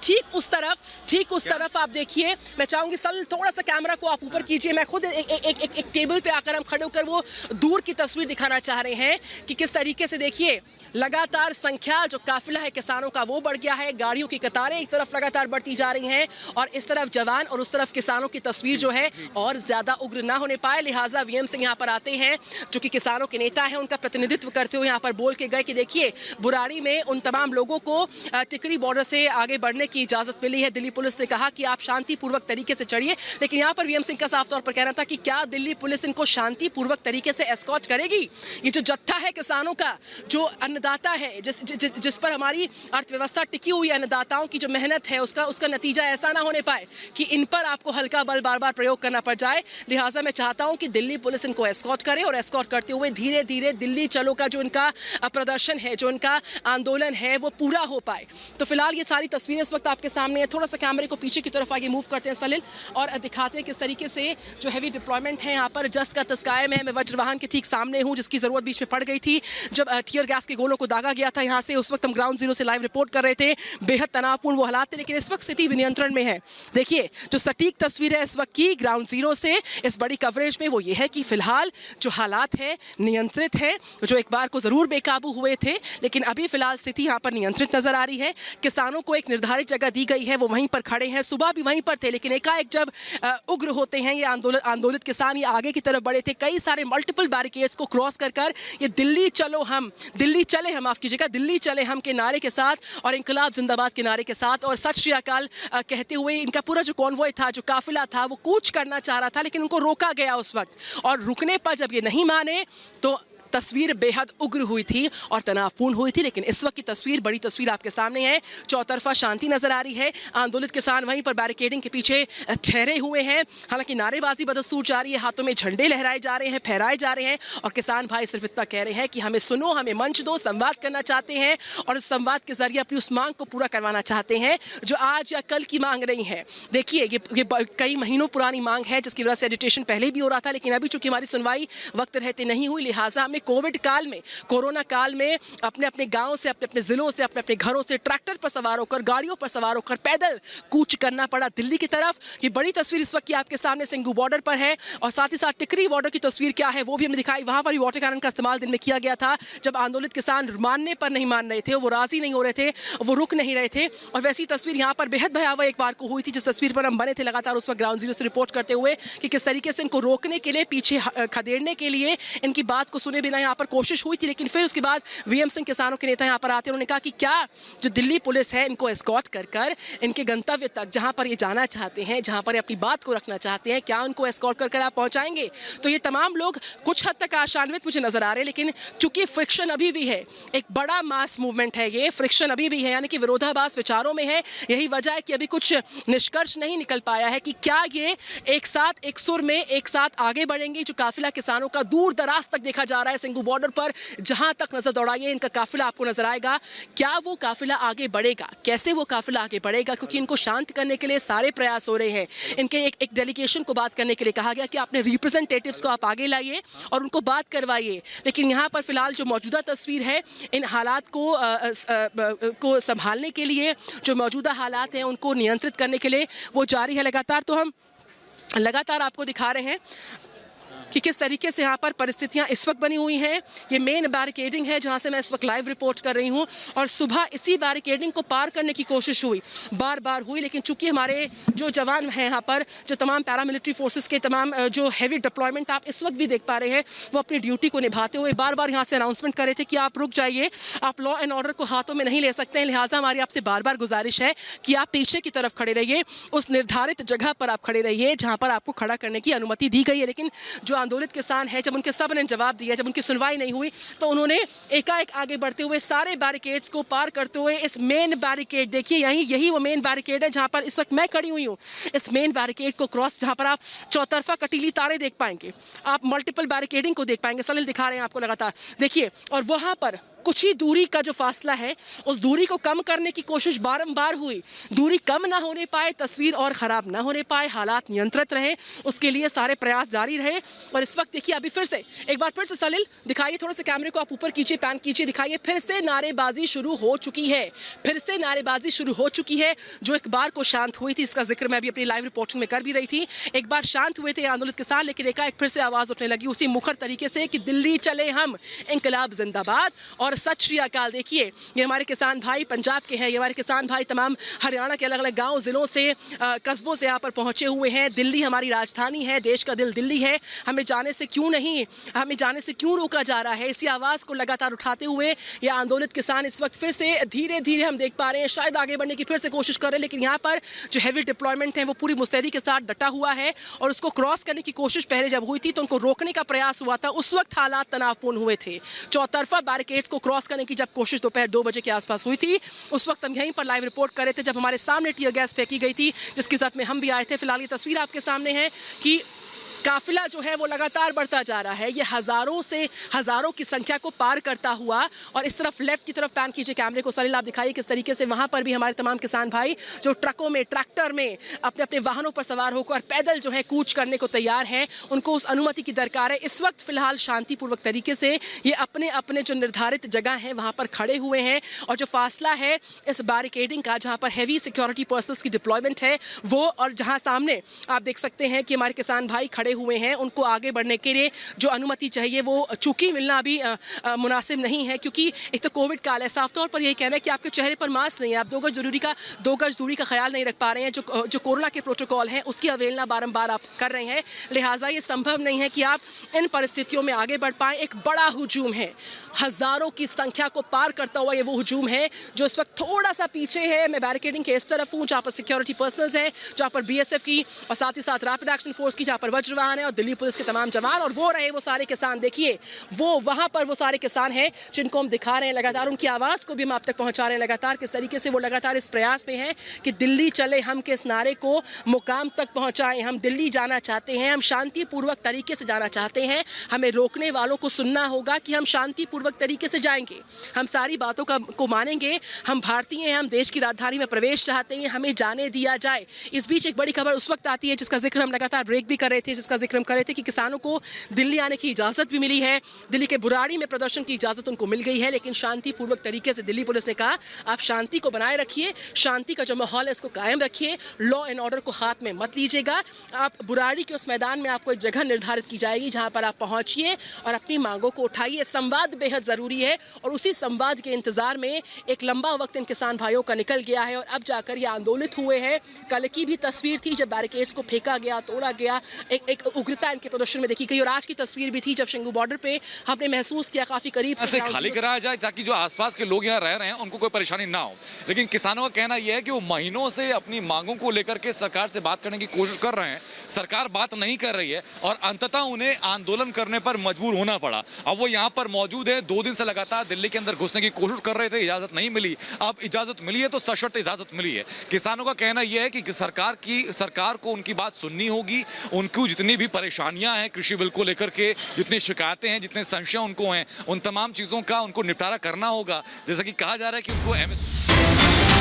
ठीक उस तरफ आप देखिए, मैं चाहूंगी सल थोड़ा सा कैमरा को आप ऊपर कीजिए। मैं खुद एक टेबल पे आकर हम खड़े होकर वो दूर की तस्वीर दिखाना चाह रहे हैं कि किस तरीके से देखिए लगातार संख्या जो काफिला है किसानों का वो बढ़ गया है। गाड़ियों की कतारें एक तरफ लगातार बढ़ती जा रही हैं और इस तरफ जवान और उस तरफ किसानों की तस्वीर जो है और ज्यादा उग्र ना होने पाए, लिहाजा वीएम सिंह यहाँ पर आते हैं जो कि किसानों के नेता हैं, उनका प्रतिनिधित्व करते हुए यहाँ पर बोल के गए कि देखिए बुराड़ी में उन तमाम लोगों को टिकरी बॉर्डर से आगे बढ़ने की इजाजत मिली है। दिल्ली पुलिस ने कहा कि आप शांतिपूर्वक तरीके से चढ़िए, लेकिन यहाँ पर वीएम सिंह का साफ तौर पर कहना था कि क्या दिल्ली पुलिस इनको शांतिपूर्वक तरीके से एस्कॉर्ट करेगी? ये जो जत्था है किसानों का, जो अन्नदाता है, जिस पर हमारी अर्थव्यवस्था टिकी हुई है, अन्नदाताओं की जो मेहनत है उसका नतीजा ऐसा ना होने पाए कि इन पर आपको हल्का बल बार बार प्रयोग करना पड़ जाए। लिहाजा मैं चाहता हूं कि दिल्ली पुलिस इनको एस्कॉर्ट करे और एस्कॉर्ट करते हुए धीरे धीरे दिल्ली चलो का जो इनका प्रदर्शन है, जो इनका आंदोलन है वो पूरा हो पाए। तो फिलहाल ये सारी तस्वीरें इस वक्त आपके सामने है। थोड़ा सा कैमरे को पीछे की तरफ आगे मूव करते हैं सलिल और दिखाते हैं किस तरीके से जो हैवी डिप्लॉयमेंट है यहाँ पर जस्ट का तस्काए में। मैं वज्रवाहन के ठीक सामने हूँ जिसकी जरूरत बीच में पड़ गई थी जब टीयर गैस के गोलों को दागा गया था यहाँ से। उस वक्त हम ग्राउंड जीरो से लाइव रिपोर्ट कर रहे थे, बेहद तनावपूर्ण वो हालात थे, लेकिन इस वक्त स्थिति नियंत्रण में है। देखिए जो सटीक तस्वीर है इस वक्त की ग्राउंड जीरो से इस बड़ी कवरेज में वो ये है कि फिलहाल जो हालात है नियंत्रित है। जो एक बार को जरूर बेकाबू हुए थे लेकिन अभी फिलहाल स्थिति यहाँ पर नियंत्रित नजर आ रही है। किसानों को एक निर्धारित जगह दी गई है, वो वहीं पर खड़े हैं। सुबह भी वहीं पर थे लेकिन एकाएक जब उग्र होते हैं ये आंदोलित किसान, ये आगे की तरफ बढ़े थे, कई सारे मल्टीपल बैरिकेड्स को क्रॉस कर ये दिल्ली चलो हम, दिल्ली चले हम, माफ कीजिएगा, दिल्ली चले हम के नारे के साथ और इंकलाब जिंदाबाद के नारे के साथ और सत श्री अकाल कहते हुए इनका पूरा जो कॉन्वॉय था, जो काफिला था, वो कूच करना चाह रहा था लेकिन उनको रोका गया उस वक्त। और रुकने पर जब ये नहीं माने तो तस्वीर बेहद उग्र हुई थी और तनावपूर्ण हुई थी। लेकिन इस वक्त की तस्वीर, बड़ी तस्वीर आपके सामने है। चौतरफा शांति नजर आ रही है। आंदोलित किसान वहीं पर बैरिकेडिंग के पीछे ठहरे हुए हैं। हालांकि नारेबाजी बदस्तूर जारी है, हाथों में झंडे लहराए जा रहे हैं, फहराए जा रहे हैं और किसान भाई सिर्फ इतना कह रहे हैं कि हमें सुनो, हमें मंच दो, संवाद करना चाहते हैं और उस संवाद के जरिए अपनी उस मांग को पूरा करवाना चाहते हैं जो आज या कल की मांग नहीं है। देखिए ये कई महीनों पुरानी मांग है जिसकी वजह से एजिटेशन पहले भी हो रहा था, लेकिन अभी चूंकि हमारी सुनवाई वक्त रहते नहीं हुई, लिहाजा हमें कोविड काल में, कोरोना काल में अपने अपने गांव से, अपने अपने जिलों से, अपने अपने घरों से ट्रैक्टर पर सवार होकर, गाड़ियों पर सवार होकर पैदल कूच करना पड़ा दिल्ली की तरफ। ये बड़ी तस्वीर इस वक्त की आपके सामने सिंघू बॉर्डर पर है और साथ ही साथ टिकरी बॉर्डर की तस्वीर क्या है वो भी हमने दिखाई। वहां पर भी वाटर कैनन का इस्तेमाल दिन में किया गया था जब आंदोलित किसान मानने पर नहीं मान रहे थे, वो राजी नहीं हो रहे थे, वो रुक नहीं रहे थे। और वैसी तस्वीर यहाँ पर बेहद भयावह एक बार को हुई थी जिस तस्वीर पर हम बने थे लगातार उस वक्त ग्राउंड जीरो से रिपोर्ट करते हुए कि किस तरीके से इनको रोकने के लिए, पीछे खदेड़ने के लिए, इनकी बात को सुने बिना यहाँ पर कोशिश हुई थी। लेकिन फिर उसके बाद वीएम सिंह किसानों के नेता यहाँ पर आते हैं, उन्होंने कहा कि क्या जो दिल्ली पुलिस है इनको एस्कॉर्ट कर इनके गंतव्य तक जहाँ पर ये जाना चाहते हैं, जहाँ पर ये अपनी बात को रखना चाहते हैं, क्या उनको एस्कॉर्ट कर आप पहुँचाएंगे? तो ये तमाम लोग कुछ हद तक आशान्वित मुझे नजर आ रहे हैं, लेकिन चूंकि फ्रिक्शन अभी भी है, एक बड़ा मास मूवमेंट है, ये फ्रिक्शन अभी भी है, यानी कि विरोधाभास विचारों में है। यही वजह है कि अभी कुछ निष्कर्ष नहीं निकल पाया है कि क्या ये एक साथ, एक सुर में एक साथ आगे बढ़ेंगे। जो काफिला किसानों का दूर दराज तक देखा जा रहा है सिंघू बॉर्डर पर, जहां तक नजर दौड़ाइए इनका काफिला आपको नजर आएगा। क्या वो काफिला आगे बढ़ेगा? कैसे वो काफिला आगे बढ़ेगा? क्योंकि इनको शांत करने के लिए सारे प्रयास हो रहे हैं। इनके एक डेलीगेशन को बात करने के लिए कहा गया कि अपने रिप्रेजेंटेटिव्स को आप आगे लाइए और उनको बात करवाइए। लेकिन यहाँ पर फिलहाल जो मौजूदा तस्वीर है, इन हालात को संभालने के लिए, जो मौजूदा हालात हैं उनको नियंत्रित करने के लिए वो जारी है लगातार। तो हम लगातार आपको दिखा रहे हैं कि किस तरीके से यहाँ पर परिस्थितियाँ इस वक्त बनी हुई हैं। ये मेन बैरिकेडिंग है जहाँ से मैं इस वक्त लाइव रिपोर्ट कर रही हूँ और सुबह इसी बैरिकेडिंग को पार करने की कोशिश हुई, बार बार हुई, लेकिन चूंकि हमारे जो जवान हैं यहाँ पर, जो तमाम पैरामिलिट्री फोर्सेस के तमाम जो हैवी डिप्लॉयमेंट आप इस वक्त भी देख पा रहे हैं, वो अपनी ड्यूटी को निभाते हुए बार बार यहाँ से अनाउंसमेंट कर रहे थे कि आप रुक जाइए, आप लॉ एंड ऑर्डर को हाथों में नहीं ले सकते हैं। लिहाजा हमारी आपसे बार बार गुजारिश है कि आप पीछे की तरफ खड़े रहिए, उस निर्धारित जगह पर आप खड़े रहिए जहाँ पर आपको खड़ा करने की अनुमति दी गई है। लेकिन जो आंदोलित किसान है, जब उनके सब ने जवाब दिया, जब उनकी सुनवाई नहीं हुई, तो उन्होंने एकाएक आगे बढ़ते हुए सारे बैरिकेड्स को पार करते हुए इस मेन बैरिकेड, देखिए यही वो मेन बैरिकेड है जहां पर इस वक्त मैं खड़ी हुई हूँ, इस मेन बैरिकेड को क्रॉस, जहां पर आप चौतरफा कटीली तारे देख पाएंगे, आप मल्टीपल बैरिकेडिंग को देख पाएंगे। सलिल दिखा रहे हैं आपको लगातार, देखिए, और वहां पर कुछ ही दूरी का जो फासला है उस दूरी को कम करने की कोशिश बारंबार हुई, दूरी कम ना होने पाए, तस्वीर और ख़राब ना होने पाए, हालात नियंत्रित रहे, उसके लिए सारे प्रयास जारी रहे। और इस वक्त देखिए अभी फिर से एक बार फिर से सलील दिखाइए, थोड़ा सा कैमरे को आप ऊपर कीजिए, पैन कीजिए, दिखाइए, फिर से नारेबाजी शुरू हो चुकी है, फिर से नारेबाजी शुरू हो चुकी है। जो एक बार को शांत हुई थी, इसका जिक्र मैं अभी अपनी लाइव रिपोर्टिंग में कर भी रही थी, एक बार शांत हुए थे आंदोलित किसान, लेकिन एकाएक फिर से आवाज़ उठने लगी उसी मुखर तरीके से कि दिल्ली चले हम, इंकलाब जिंदाबाद और सत श्री अकाल। देखिए ये हमारे किसान भाई पंजाब के हैं, ये हमारे किसान भाई तमाम हरियाणा के अलग अलग गांव जिलों से कस्बों से यहाँ पर पहुंचे हुए हैं। दिल्ली हमारी राजधानी है, देश का दिल दिल्ली है, हमें जाने से क्यों रोका जा रहा है। इसी आवाज़ को लगातार उठाते हुए ये आंदोलित किसान इस वक्त फिर से धीरे धीरे हम देख पा रहे हैं शायद आगे बढ़ने की फिर से कोशिश कर रहे हैं, लेकिन यहाँ पर जो हैवी डिप्लॉयमेंट है वो पूरी मुस्तैदी के साथ डटा हुआ है और उसको क्रॉस करने की कोशिश पहले जब हुई थी तो उनको रोकने का प्रयास हुआ था, उस वक्त हालात तनावपूर्ण हुए थे। चौतरफा बैरिकेड्स को क्रॉस करने की जब कोशिश दोपहर 2 बजे के आसपास हुई थी, उस वक्त हम यहीं पर लाइव रिपोर्ट कर रहे थे जब हमारे सामने टीयर गैस फेंकी गई थी, जिसकी जद में हम भी आए थे। फिलहाल ये तस्वीर आपके सामने है कि काफिला जो है वो लगातार बढ़ता जा रहा है, ये हजारों की संख्या को पार करता हुआ। और इस तरफ लेफ्ट की तरफ पैन कीजिए कैमरे को सलील, आप दिखाइए किस तरीके से वहां पर भी हमारे तमाम किसान भाई जो ट्रकों में, ट्रैक्टर में, अपने अपने वाहनों पर सवार होकर पैदल जो है कूच करने को तैयार हैं, उनको उस अनुमति की दरकार है। इस वक्त फिलहाल शांतिपूर्वक तरीके से ये अपने अपने जो निर्धारित जगह है वहां पर खड़े हुए हैं और जो फासला है इस बैरिकेडिंग का, जहां पर हैवी सिक्योरिटी पर्सनल्स की डिप्लॉयमेंट है वो, और जहां सामने आप देख सकते हैं कि हमारे किसान भाई खड़े हुए हैं, उनको आगे बढ़ने के लिए जो अनुमति चाहिए वो चूंकि मिलना अभी मुनासिब नहीं है, क्योंकि एक तो कोविड काल है। साफ तौर पर यही कहना है कि आपके चेहरे पर मास्क नहीं है, आप 2 गज दूरी का ख्याल नहीं रख पा रहे हैं, जो कोरोना के प्रोटोकॉल हैं उसकी अवहेलना बारंबार आप कर रहे हैं, लिहाजा ये संभव नहीं है कि आप इन परिस्थितियों में आगे बढ़ पाएं। एक बड़ा हुजूम है, हजारों की संख्या को पार करता हुआ ये वो हुजूम है जो इस वक्त थोड़ा सा पीछे है। मैं बैरिकेडिंग के इस तरफ हूँ जहाँ पर सिक्योरिटी पर्सनल्स हैं, जहाँ पर BSF की और साथ ही साथ रैपिड एक्शन फोर्स की, जहाँ पर वज्रवाहन है और दिल्ली पुलिस के तमाम जवान, और वो रहे वो सारे किसान। देखिए वो वहां पर वो सारे किसान हैं जिनको हम दिखा रहे हैं लगातार, उनकी आवाज को भी हम आप तक पहुंचा रहे हैं लगातार, किस तरीके से वो लगातार इस प्रयास में हैं कि दिल्ली चले हम के इस नारे को मुकाम तक पहुंचाएं। हम दिल्ली जाना चाहते हैं, हम शांतिपूर्वक तरीके से जाना चाहते हैं, हमें रोकने वालों को सुनना होगा कि हम शांतिपूर्वक तरीके से जाएंगे, हम सारी बातों को मानेंगे, हम भारतीय हैं, हम देश की राजधानी में प्रवेश चाहते हैं, हमें जाने दिया जाए। इस बीच एक बड़ी खबर उस वक्त आती है जिसका जिक्र हम लगातार ब्रेक भी कर रहे थे, जिसका जिक्र हम कर रहे थे कि किसानों को दिल्ली आने की इजाज़त भी मिली है, दिल्ली के बुराड़ी में प्रदर्शन की इजाज़त उनको मिल गई है, लेकिन शांतिपूर्वक तरीके से दिल्ली पुलिस ने कहा आप शांति को बनाए रखिए, शांति का जो माहौल है इसको कायम रखिए, लॉ एंड ऑर्डर को हाथ में मत लीजिएगा। आप बुराड़ी के उस मैदान में आपको एक जगह निर्धारित की जाएगी जहां पर आप पहुंचिए और अपनी मांगों को उठाइए। संवाद बेहद ज़रूरी है और उसी संवाद के इंतज़ार में एक लंबा वक्त इन किसान भाइयों का निकल गया है और अब जाकर ये आंदोलित हुए हैं। कल की भी तस्वीर थी जब बैरिकेड्स को फेंका गया, तोड़ा गया, एक उग्रता इनके प्रदर्शन में देखी गई, और आज की तस्वीर भी थी जब शिंगू बॉर्डर पे हमने महसूस किया काफी करीब से खाली कराया जाए ताकि जो आसपास के लोग यहाँ रह रहे हैं उनको कोई परेशानी ना हो। लेकिन किसानों का कहना यह है कि वो महीनों से अपनी मांगों को लेकर के सरकार से बात करने की कोशिश कर रहे हैं, सरकार बात नहीं कर रही है और अंततः उन्हें आंदोलन करने पर मजबूर होना पड़ा। अब वो यहाँ पर मौजूद है, 2 दिन से लगातार दिल्ली के अंदर घुसने की कोशिश कर रहे थे, इजाजत नहीं मिली, अब इजाजत मिली है तो सशर्त इजाजत मिली है। किसानों का कहना यह है कि सरकार को उनकी बात सुननी होगी, उनको जितनी भी परेशानियां हैं कृषि बिल को लेकर के, जितनी शिकायतें हैं, जितने संशय उनको हैं, उन तमाम चीजों का उनको निपटारा करना होगा, जैसा कि कहा जा रहा है कि उनको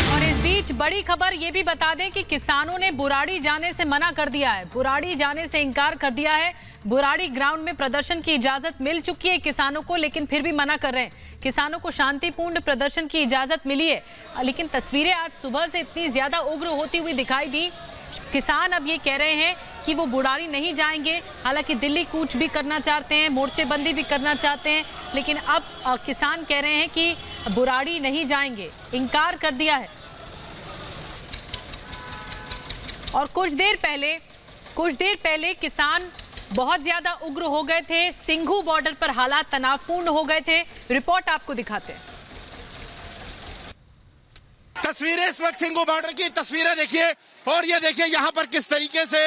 और इस बीच बड़ी खबर ये भी बता दें कि किसानों ने बुराड़ी जाने से मना कर दिया है, बुराड़ी जाने से इनकार कर दिया है। बुराड़ी ग्राउंड में प्रदर्शन की इजाजत मिल चुकी है किसानों को, लेकिन फिर भी मना कर रहे हैं। किसानों को शांतिपूर्ण प्रदर्शन की इजाजत मिली है, लेकिन तस्वीरें आज सुबह से इतनी ज्यादा उग्र होती हुई दिखाई दी। किसान अब ये कह रहे हैं कि वो बुराड़ी नहीं जाएंगे, हालांकि दिल्ली कूच भी करना चाहते हैं, मोर्चेबंदी भी करना चाहते हैं, लेकिन अब किसान कह रहे हैं कि बुराड़ी नहीं जाएंगे, इनकार कर दिया है। और कुछ देर पहले किसान बहुत ज्यादा उग्र हो गए थे, सिंघू बॉर्डर पर हालात तनावपूर्ण हो गए थे। रिपोर्ट आपको दिखाते हैं। तस्वीरें इस वक्त सिंघू बॉर्डर की तस्वीरें देखिए, और ये देखिए यहाँ पर किस तरीके से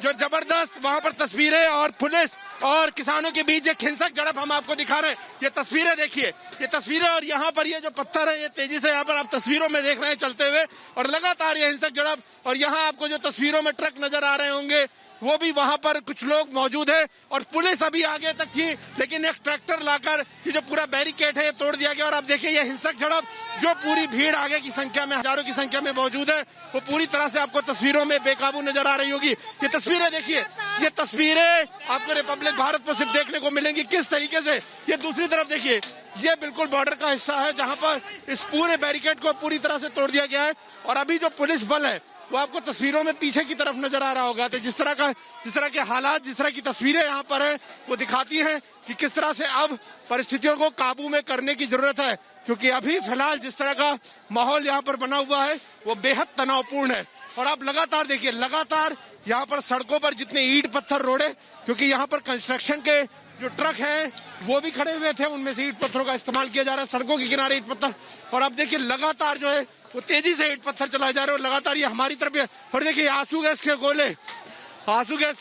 जो जबरदस्त वहाँ पर तस्वीरें और पुलिस और किसानों के बीच एक हिंसक झड़प हम आपको दिखा रहे हैं। ये तस्वीरें देखिए, ये तस्वीरें, और यहाँ पर ये जो पत्थर है ये तेजी से यहाँ पर आप तस्वीरों में देख रहे हैं चलते हुए, और लगातार ये हिंसक झड़प। और यहाँ आपको जो तस्वीरों में ट्रक नजर आ रहे होंगे वो भी वहां पर कुछ लोग मौजूद है, और पुलिस अभी आगे तक थी, लेकिन एक ट्रैक्टर लाकर ये जो पूरा बैरिकेड है ये तोड़ दिया गया। और आप देखिए ये हिंसक झड़प, जो पूरी भीड़ आगे की संख्या में, हजारों की संख्या में मौजूद है, वो पूरी तरह से आपको तस्वीरों में बेकाबू नजर आ रही होगी। ये तस्वीरें देखिए, ये तस्वीरें आपको रिपब्लिक भारत पर सिर्फ देखने को मिलेंगी किस तरीके से। ये दूसरी तरफ देखिए, ये बिल्कुल बॉर्डर का हिस्सा है जहां पर इस पूरे बैरिकेड को पूरी तरह से तोड़ दिया गया है, और अभी जो पुलिस बल है वो आपको तस्वीरों में पीछे की तरफ नजर आ रहा होगा। तो जिस तरह के हालात, जिस तरह की तस्वीरें यहाँ पर है, वो दिखाती हैं कि किस तरह से अब परिस्थितियों को काबू में करने की जरूरत है, क्योंकि अभी फिलहाल जिस तरह का माहौल यहाँ पर बना हुआ है वो बेहद तनावपूर्ण है। और आप लगातार देखिए, लगातार यहाँ पर सड़कों पर जितने ईंट पत्थर रोड़े, क्योंकि यहाँ पर कंस्ट्रक्शन के जो ट्रक हैं वो भी खड़े हुए थे, उनमें से ईंट पत्थरों का इस्तेमाल किया जा रहा है, सड़कों के किनारे ईंट पत्थर। और अब देखिए लगातार जो है वो तेजी से ईंट पत्थर चलाए जा रहे हैं, और लगातार ये हमारी तरफ। और देखिए आंसू गैस के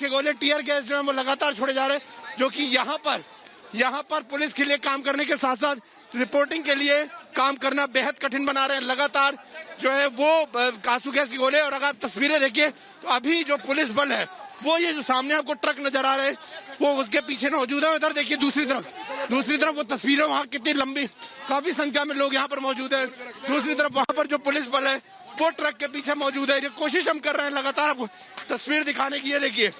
गोले, टीयर गैस जो है वो लगातार छोड़े जा रहे हैं, जो कि यहाँ पर पुलिस के लिए काम करने के साथ साथ रिपोर्टिंग के लिए काम करना बेहद कठिन बना रहे हैं। लगातार जो है वो आंसू गैस के गोले। और अगर आप तस्वीरें देखिए तो अभी जो पुलिस बल है वो, ये जो सामने आपको ट्रक नजर आ रहे हैं वो उसके पीछे मौजूद है। उधर देखिए दूसरी तरफ वो तस्वीरें, वहाँ कितनी लंबी, काफी संख्या में लोग यहाँ पर मौजूद है। दूसरी तरफ वहाँ पर जो पुलिस बल है वो ट्रक के पीछे मौजूद है। ये कोशिश हम कर रहे हैं लगातार आपको तस्वीर दिखाने की। ये देखिए,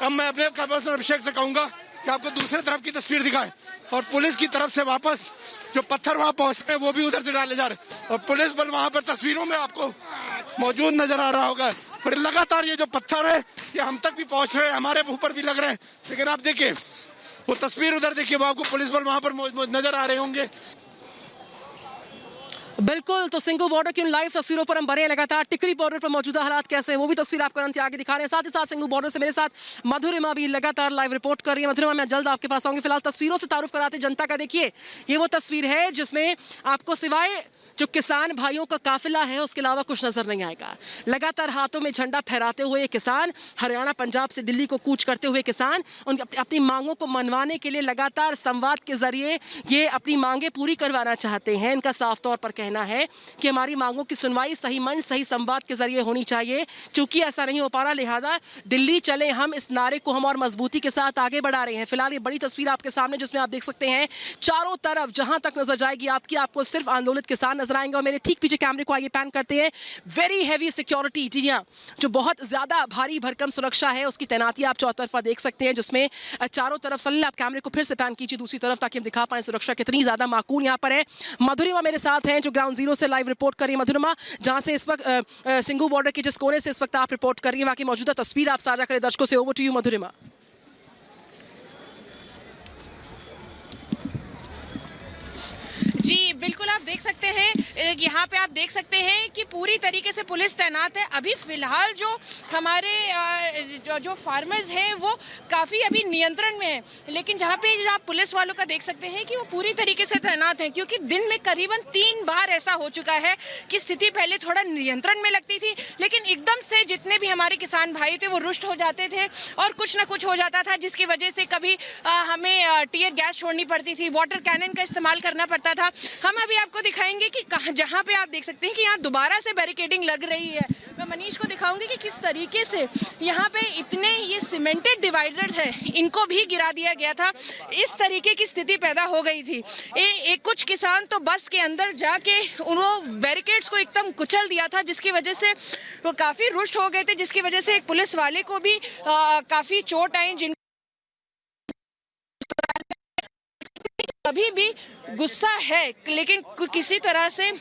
अब मैं अपने पर्सन अभिषेक से कहूंगा कि आपको दूसरी तरफ की तस्वीर दिखाएं, और पुलिस की तरफ से वापस जो पत्थर वहाँ पहुँचते हैं वो भी उधर से डाले जा रहे हैं, और पुलिस बल वहाँ पर तस्वीरों में आपको मौजूद नजर आ रहा होगा। और लगातार ये जो पत्थर है ये हम तक भी पहुंच रहे हैं, हमारे ऊपर भी लग रहे हैं। लेकिन आप देखिए वो तस्वीर उधर देखिए, वो आपको पुलिस बल वहां पर नजर आ रहे होंगे। बिल्कुल, तो सिंघू बॉर्डर की उन लाइव तस्वीरों पर हम बने हैं लगातार। टिकरी बॉर्डर पर मौजूदा हालात कैसे हैं वो भी तस्वीर आपको अंत आगे दिखा रहे हैं। साथ ही साथ सिंघू बॉर्डर से मेरे साथ मधुरिमा भी लगातार लाइव रिपोर्ट कर रही है। मधुरिमा, मैं जल्द आपके पास आऊंगी, फिलहाल तस्वीरों से तारुफ कराते जनता का। देखिए ये वो तस्वीर है जिसमें आपको सिवाय जो किसान भाइयों का काफिला है उसके अलावा कुछ नजर नहीं आएगा। लगातार हाथों में झंडा फहराते हुए किसान, हरियाणा पंजाब से दिल्ली को कूच करते हुए किसान, उन अपनी मांगों को मनवाने के लिए लगातार संवाद के जरिए ये अपनी मांगे पूरी करवाना चाहते हैं। इनका साफ तौर पर कहना है कि हमारी मांगों की सुनवाई सही मंच, सही संवाद के जरिए होनी चाहिए। चूंकि ऐसा नहीं हो पा रहा, लिहाजा दिल्ली चले हम, इस नारे को हम और मजबूती के साथ आगे बढ़ा रहे हैं। फिलहाल ये बड़ी तस्वीर आपके सामने जिसमें आप देख सकते हैं चारों तरफ जहां तक नजर जाएगी आपको सिर्फ आंदोलित किसान नजर आएंगे। और मेरे ठीक पीछे कैमरे को आगे पैन करते हैं, वेरी हैवी सिक्योरिटी, जी हाँ, जो बहुत ज्यादा भारी भरकम सुरक्षा है उसकी तैनाती आप चौतरफा देख सकते हैं, जिसमें चारों तरफ सलील आप कैमरे को फिर से पैन कीजिए दूसरी तरफ ताकि हम दिखा पाए सुरक्षा कितनी ज्यादा माकूल यहाँ पर है। मधुरिमा मेरे साथ हैं जो ग्राउंड जीरो से लाइव रिपोर्ट कर रही है। मधुरिमा, जहां से इस वक्त सिंघू बॉर्डर के जिस कोने से इस वक्त आप रिपोर्ट कर रही है, वहां की मौजूदा तस्वीर आप साझा करें दर्शकों से। ओवर टू यू मधुरिमा। जी बिल्कुल, आप देख सकते हैं यहाँ पे आप देख सकते हैं कि पूरी तरीके से पुलिस तैनात है। अभी फिलहाल जो हमारे जो फार्मर्स हैं वो काफ़ी अभी नियंत्रण में है, लेकिन जहाँ पे आप पुलिस वालों का देख सकते हैं कि वो पूरी तरीके से तैनात हैं, क्योंकि दिन में करीबन 3 बार ऐसा हो चुका है कि स्थिति पहले थोड़ा नियंत्रण में लगती थी, लेकिन एकदम से जितने भी हमारे किसान भाई थे वो रुष्ट हो जाते थे और कुछ ना कुछ हो जाता था, जिसकी वजह से कभी हमें टीयर गैस छोड़नी पड़ती थी, वाटर कैनन का इस्तेमाल करना पड़ता था। हम अभी आपको दिखाएंगे कि जहां पे आप देख सकते हैं कि यहाँ दोबारा से बैरिकेडिंग लग रही है। मैं मनीष को दिखाऊंगी कि किस तरीके से यहाँ पे इतने ये सीमेंटेड डिवाइडर्स हैं, इनको भी गिरा दिया गया था। इस तरीके की स्थिति पैदा हो गई थी। कुछ किसान तो बस के अंदर जाके उन्होंने बैरिकेड्स को एकदम कुचल दिया था, जिसकी वजह से वो काफी रुष्ट हो गए थे, जिसकी वजह से एक पुलिस वाले को भी काफी चोट आई। जिन अभी भी गुस्सा है, लेकिन किसी तरह से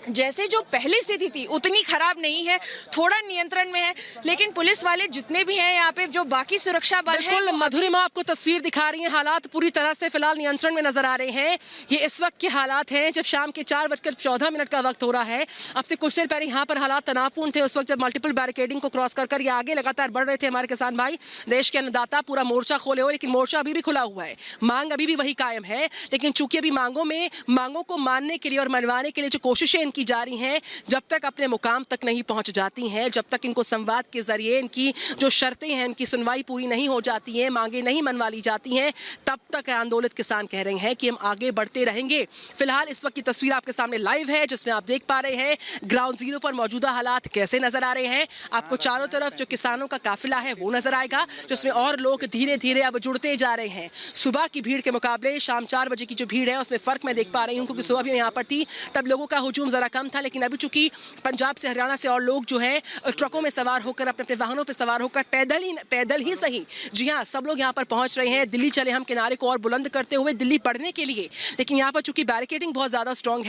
जैसे जो पहली स्थिति थी उतनी खराब नहीं है, थोड़ा नियंत्रण में है, लेकिन पुलिस वाले जितने भी हैं यहाँ पे, जो बाकी सुरक्षा बल है। मधुरिमा आपको तस्वीर दिखा रही हैं, हालात पूरी तरह से फिलहाल नियंत्रण में नजर आ रहे हैं। ये इस वक्त के हालात हैं जब शाम के 4:14 का वक्त हो रहा है। अब से कुछ देर पहले यहाँ पर हालात तनावपूर्ण थे, उस वक्त जब मल्टीपल बैरिकेडिंग को क्रॉस कर ये आगे लगातार बढ़ रहे थे हमारे किसान भाई, देश के अन्नदाता, पूरा मोर्चा खोले हुए, लेकिन मोर्चा अभी भी खुला हुआ है, मांग अभी भी वही कायम है। लेकिन चूंकि अभी मांगों को मानने के लिए और मनवाने के लिए जो कोशिशें की जा रही हैं, जब तक अपने मुकाम तक नहीं पहुंच जाती हैं, जब तक इनको संवाद के जरिए इनकी जो शर्तें हैं, इनकी सुनवाई पूरी नहीं हो जाती है, मांगे नहीं मनवा ली जाती हैं, तब तक आंदोलित किसान कह रहे हैं कि हम आगे बढ़ते रहेंगे। फिलहाल इस वक्त की तस्वीर आपके सामने लाइव है, जिसमें आप देख पा रहे हैं ग्राउंड जीरो पर मौजूदा हालात कैसे नजर आ रहे हैं। आपको चारों तरफ जो किसानों का काफिला है वो नजर आएगा, जिसमें और लोग धीरे धीरे अब जुड़ते जा रहे हैं। सुबह की भीड़ के मुकाबले शाम 4 बजे की जो भीड़ है उसमें फर्क मैं देख पा रही हूँ, क्योंकि सुबह भी मैं यहाँ पर थी तब लोगों का हुजूम जरा कम था, लेकिन अभी चूंकि पंजाब से हरियाणा से और लोग जो है ट्रकों में सवार होकर अपने अपने वाहनों पर सवार होकर पैदल ही सही, जी हाँ, सब लोग यहाँ पर पहुंच रहे हैं। दिल्ली चले हम किनारे को और बुलंद करते हुए दिल्ली बढ़ने के लिए, लेकिन यहाँ पर चूंकि बैरिकेडिंग बहुत ज्यादा स्ट्रांग है।